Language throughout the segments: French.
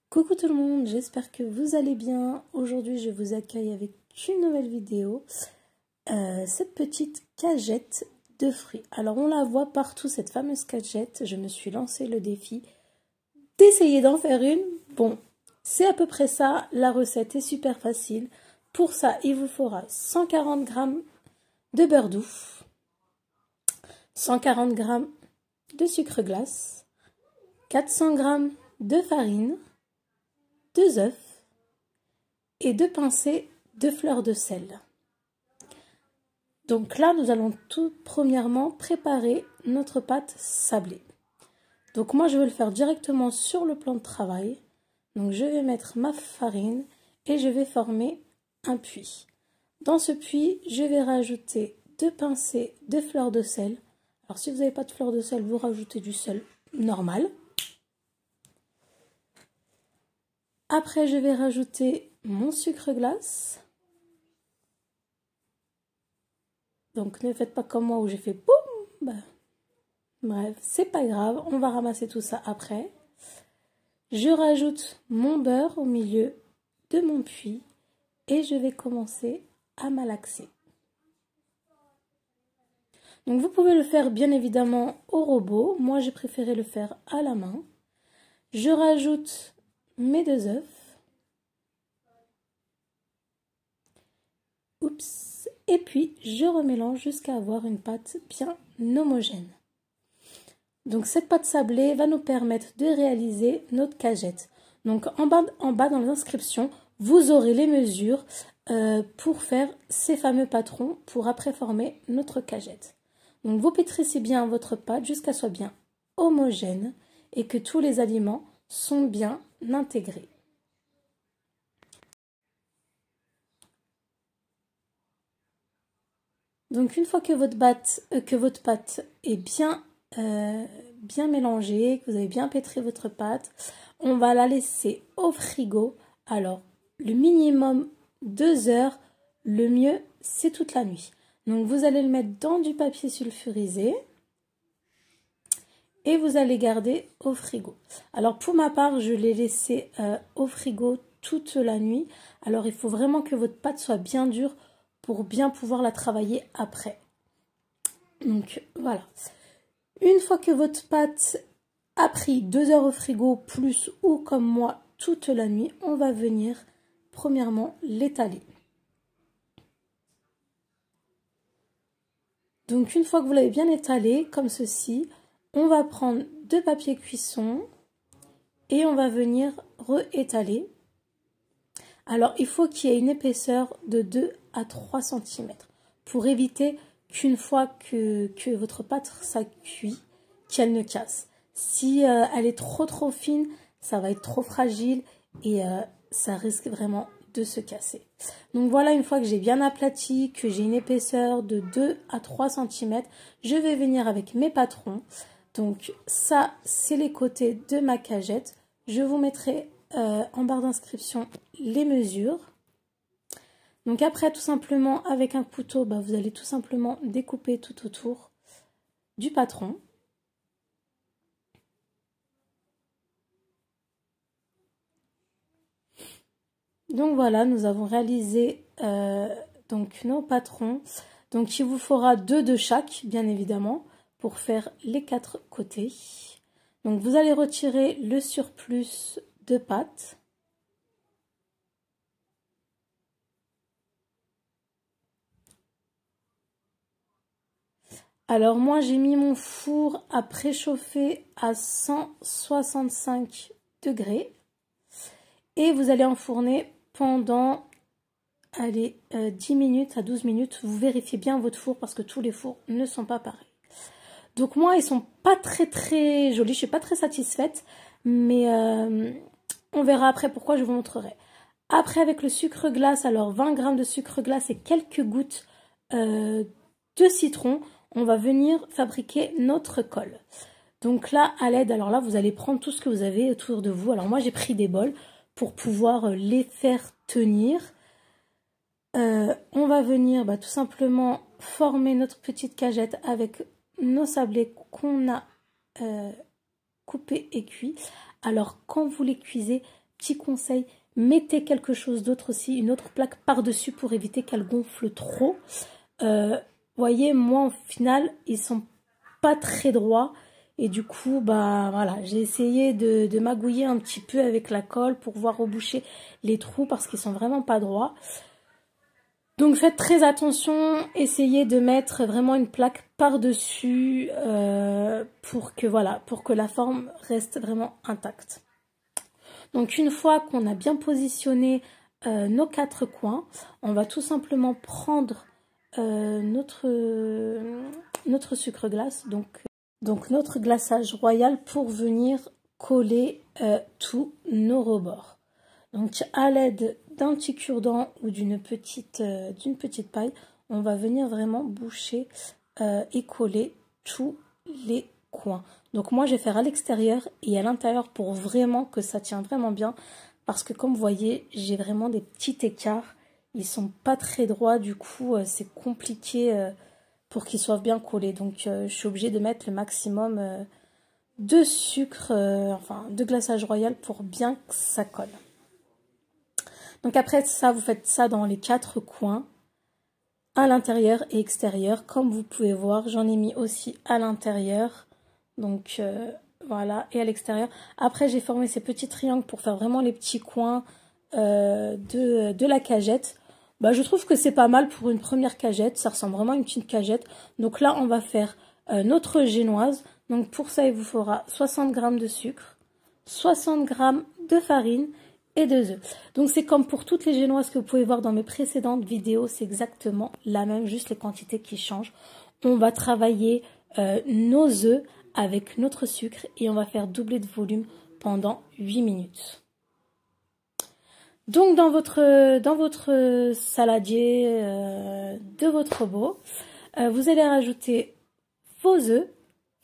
Coucou tout le monde, j'espère que vous allez bien. Aujourd'hui, je vous accueille avec une nouvelle vidéo. Cette petite cagette de fruits. Alors, on la voit partout, cette fameuse cagette. Je me suis lancé le défi d'essayer d'en faire une. Bon, c'est à peu près ça. La recette est super facile. Pour ça, il vous faudra 140 g de beurre doux, 140 g de sucre glace, 400 g de farine, 2 œufs et 2 pincées de fleur de sel. Donc là, nous allons tout premièrement préparer notre pâte sablée. Donc moi, je vais le faire directement sur le plan de travail. Donc je vais mettre ma farine et je vais former un puits. Dans ce puits, je vais rajouter 2 pincées de fleur de sel. Alors si vous n'avez pas de fleur de sel, vous rajoutez du sel normal. Après, je vais rajouter mon sucre glace. Donc, ne faites pas comme moi où j'ai fait boum. Bref, c'est pas grave. On va ramasser tout ça après. Je rajoute mon beurre au milieu de mon puits et je vais commencer à malaxer. Donc, vous pouvez le faire bien évidemment au robot. Moi, j'ai préféré le faire à la main. Je rajoute mes 2 œufs. Oups. Et puis, je remélange jusqu'à avoir une pâte bien homogène. Donc, cette pâte sablée va nous permettre de réaliser notre cagette. Donc, en bas dans les inscriptions, vous aurez les mesures pour faire ces fameux patrons pour après former notre cagette. Donc, vous pétrissez bien votre pâte jusqu'à ce qu'elle soit bien homogène et que tous les aliments sont bien intégrés. Donc une fois que votre pâte est bien mélangée, que vous avez bien pétri votre pâte, on va la laisser au frigo. Alors le minimum 2 heures, le mieux c'est toute la nuit. Donc vous allez le mettre dans du papier sulfurisé et vous allez garder au frigo. Alors pour ma part, je l'ai laissé au frigo toute la nuit. Alors il faut vraiment que votre pâte soit bien dure pour bien pouvoir la travailler après. Donc voilà. Une fois que votre pâte a pris 2 heures au frigo plus ou comme moi toute la nuit, on va venir premièrement l'étaler. Donc une fois que vous l'avez bien étalé comme ceci, on va prendre 2 papiers cuisson et on va venir réétaler. Alors il faut qu'il y ait une épaisseur de 2 à 3 cm pour éviter qu'une fois que votre pâte ça cuit, qu'elle ne casse. Si elle est trop fine, ça va être trop fragile et ça risque vraiment de se casser. Donc voilà, une fois que j'ai bien aplati, que j'ai une épaisseur de 2 à 3 cm, je vais venir avec mes patrons. Donc ça, c'est les côtés de ma cagette. Je vous mettrai en barre d'inscription les mesures. Donc après, tout simplement, avec un couteau, vous allez tout simplement découper tout autour du patron. Donc voilà, nous avons réalisé donc nos patrons. Donc il vous faudra 2 de chaque, bien évidemment, pour faire les 4 côtés. Donc vous allez retirer le surplus de pâte. Alors moi j'ai mis mon four à préchauffer à 165 degrés et vous allez enfourner pendant 10 minutes à 12 minutes. Vous vérifiez bien votre four parce que tous les fours ne sont pas pareils. Donc moi ils sont pas très jolis, je suis pas très satisfaite, mais on verra après pourquoi, je vous montrerai. Après avec le sucre glace, alors 20 g de sucre glace et quelques gouttes de citron, on va venir fabriquer notre colle. Donc là, à l'aide, alors là, vous allez prendre tout ce que vous avez autour de vous. Alors moi, j'ai pris des bols pour pouvoir les faire tenir. On va venir tout simplement former notre petite cagette avec nos sablés qu'on a coupés et cuits. Alors quand vous les cuisez, petit conseil, mettez quelque chose d'autre aussi, une autre plaque par-dessus pour éviter qu'elle gonfle trop. Voyez, moi, au final, ils sont pas très droits. Et du coup, bah voilà, j'ai essayé de magouiller un petit peu avec la colle pour pouvoir reboucher les trous parce qu'ils sont vraiment pas droits. Donc faites très attention, essayez de mettre vraiment une plaque par-dessus pour que la forme reste vraiment intacte. Donc une fois qu'on a bien positionné nos 4 coins, on va tout simplement prendre notre sucre glace, donc notre glaçage royal pour venir coller tous nos rebords. Donc à l'aide d'un petit cure-dent ou d'une petite paille, on va venir vraiment boucher et coller tous les coins. Donc moi je vais faire à l'extérieur et à l'intérieur pour vraiment que ça tient vraiment bien. Parce que comme vous voyez, j'ai vraiment des petits écarts. Ils sont pas très droits, du coup c'est compliqué pour qu'ils soient bien collés. Donc je suis obligée de mettre le maximum de sucre, de glaçage royal pour bien que ça colle. Donc après ça, vous faites ça dans les 4 coins, à l'intérieur et extérieur. Comme vous pouvez voir, j'en ai mis aussi à l'intérieur. Donc voilà, et à l'extérieur. Après, j'ai formé ces petits triangles pour faire vraiment les petits coins de la cagette. Bah, je trouve que c'est pas mal pour une première cagette. Ça ressemble vraiment à une petite cagette. Donc là, on va faire notre génoise. Donc pour ça, il vous faudra 60 g de sucre, 60 g de farine et 2 œufs. Donc c'est comme pour toutes les génoises que vous pouvez voir dans mes précédentes vidéos. C'est exactement la même, juste les quantités qui changent. On va travailler nos œufs avec notre sucre et on va faire doubler de volume pendant 8 minutes. Donc dans votre saladier de votre robot, vous allez rajouter vos œufs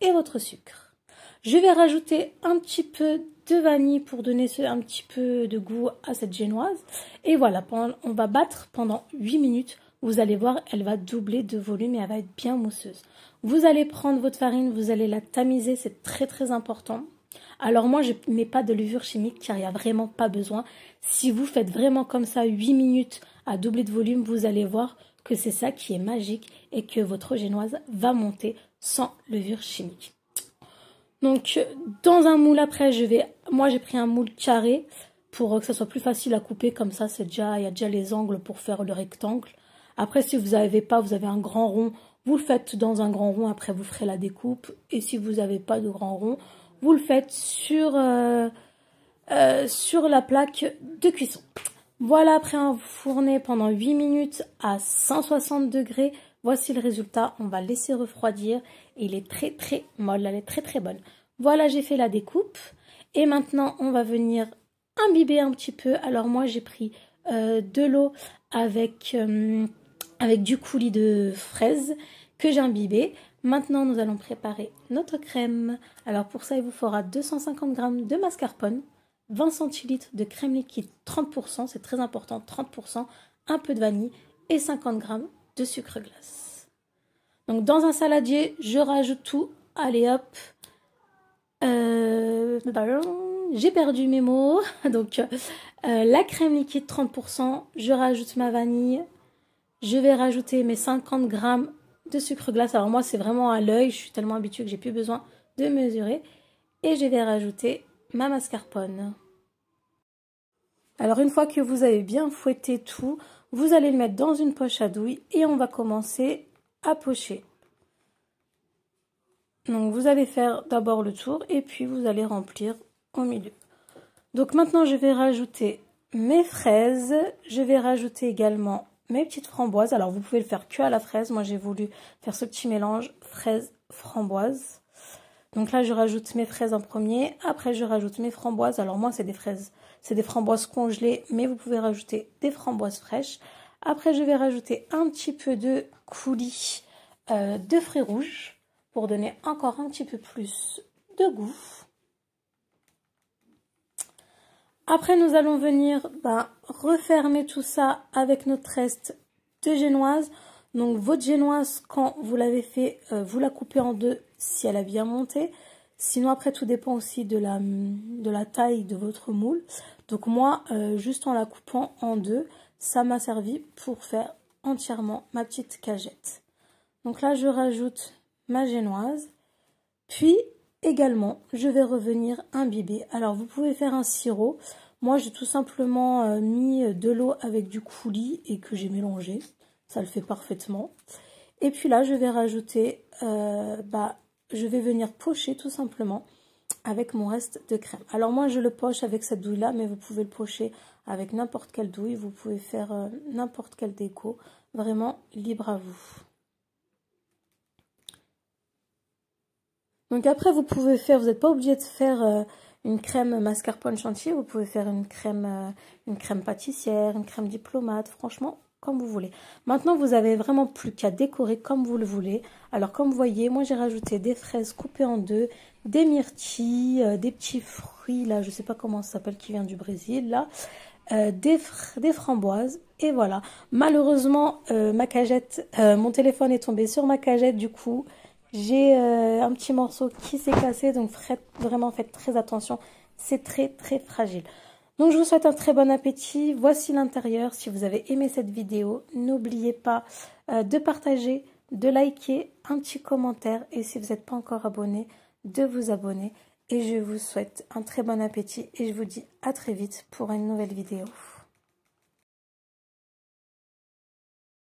et votre sucre. Je vais rajouter un petit peu de vanille pour donner un petit peu de goût à cette génoise. Et voilà, on va battre pendant 8 minutes. Vous allez voir, elle va doubler de volume et elle va être bien mousseuse. Vous allez prendre votre farine, vous allez la tamiser, c'est très très important. Alors moi, je ne mets pas de levure chimique car il n'y a vraiment pas besoin. Si vous faites vraiment comme ça 8 minutes à doubler de volume, vous allez voir que c'est ça qui est magique et que votre génoise va monter sans levure chimique. Donc dans un moule après, moi j'ai pris un moule carré pour que ça soit plus facile à couper. Comme ça, il y a déjà les angles pour faire le rectangle. Après, si vous avez un grand rond, vous le faites dans un grand rond. Après, vous ferez la découpe. Et si vous n'avez pas de grand rond, vous le faites sur la plaque de cuisson. Voilà, après enfourner pendant 8 minutes à 160 degrés. Voici le résultat. On va laisser refroidir. Et il est très très molle. Elle est très très bonne. Voilà, j'ai fait la découpe. Et maintenant, on va venir imbiber un petit peu. Alors moi, j'ai pris de l'eau avec du coulis de fraises que j'ai imbibé. Maintenant, nous allons préparer notre crème. Alors pour ça, il vous faudra 250 g de mascarpone, 20 centilitres de crème liquide 30%, c'est très important, 30%, un peu de vanille et 50 g de sucre glace. Donc dans un saladier, je rajoute tout. Allez hop, j'ai perdu mes mots. Donc la crème liquide 30%, je rajoute ma vanille. Je vais rajouter mes 50 g de sucre glace. Alors moi, c'est vraiment à l'œil. Je suis tellement habituée que j'ai plus besoin de mesurer. Et je vais rajouter ma mascarpone. Alors une fois que vous avez bien fouetté tout, vous allez le mettre dans une poche à douille et on va commencer à pocher. Donc vous allez faire d'abord le tour et puis vous allez remplir au milieu. Donc maintenant, je vais rajouter mes fraises. Je vais rajouter également mes petites framboises. Alors vous pouvez le faire que à la fraise. Moi j'ai voulu faire ce petit mélange fraise-framboise. Donc là je rajoute mes fraises en premier. Après je rajoute mes framboises. Alors moi c'est des framboises congelées. Mais vous pouvez rajouter des framboises fraîches. Après je vais rajouter un petit peu de coulis de fruits rouges. Pour donner encore un petit peu plus de goût. Après, nous allons venir refermer tout ça avec notre reste de génoise. Donc, votre génoise, quand vous l'avez fait, vous la coupez en deux si elle a bien monté. Sinon, après, tout dépend aussi de la taille de votre moule. Donc moi, juste en la coupant en deux, ça m'a servi pour faire entièrement ma petite cagette. Donc là, je rajoute ma génoise. Puis également, je vais revenir imbiber. Alors, vous pouvez faire un sirop. Moi, j'ai tout simplement mis de l'eau avec du coulis et que j'ai mélangé. Ça le fait parfaitement. Et puis là, je vais rajouter, je vais venir pocher tout simplement avec mon reste de crème. Alors moi, je le poche avec cette douille-là, mais vous pouvez le pocher avec n'importe quelle douille. Vous pouvez faire n'importe quelle déco. Vraiment, libre à vous. Donc après, vous pouvez faire, vous n'êtes pas obligé de faire une crème mascarpone chantilly. Vous pouvez faire une crème pâtissière, une crème diplomate, franchement, comme vous voulez. Maintenant, vous avez vraiment plus qu'à décorer comme vous le voulez. Alors, comme vous voyez, moi, j'ai rajouté des fraises coupées en deux, des myrtilles, des petits fruits, là, je sais pas comment ça s'appelle, qui vient du Brésil, là, des framboises, et voilà. Malheureusement, ma cagette, mon téléphone est tombé sur ma cagette, du coup, j'ai un petit morceau qui s'est cassé, donc vraiment faites très attention, c'est très très fragile. Donc je vous souhaite un très bon appétit, voici l'intérieur. Si vous avez aimé cette vidéo, n'oubliez pas de partager, de liker, un petit commentaire et si vous n'êtes pas encore abonné, de vous abonner. Et je vous souhaite un très bon appétit et je vous dis à très vite pour une nouvelle vidéo.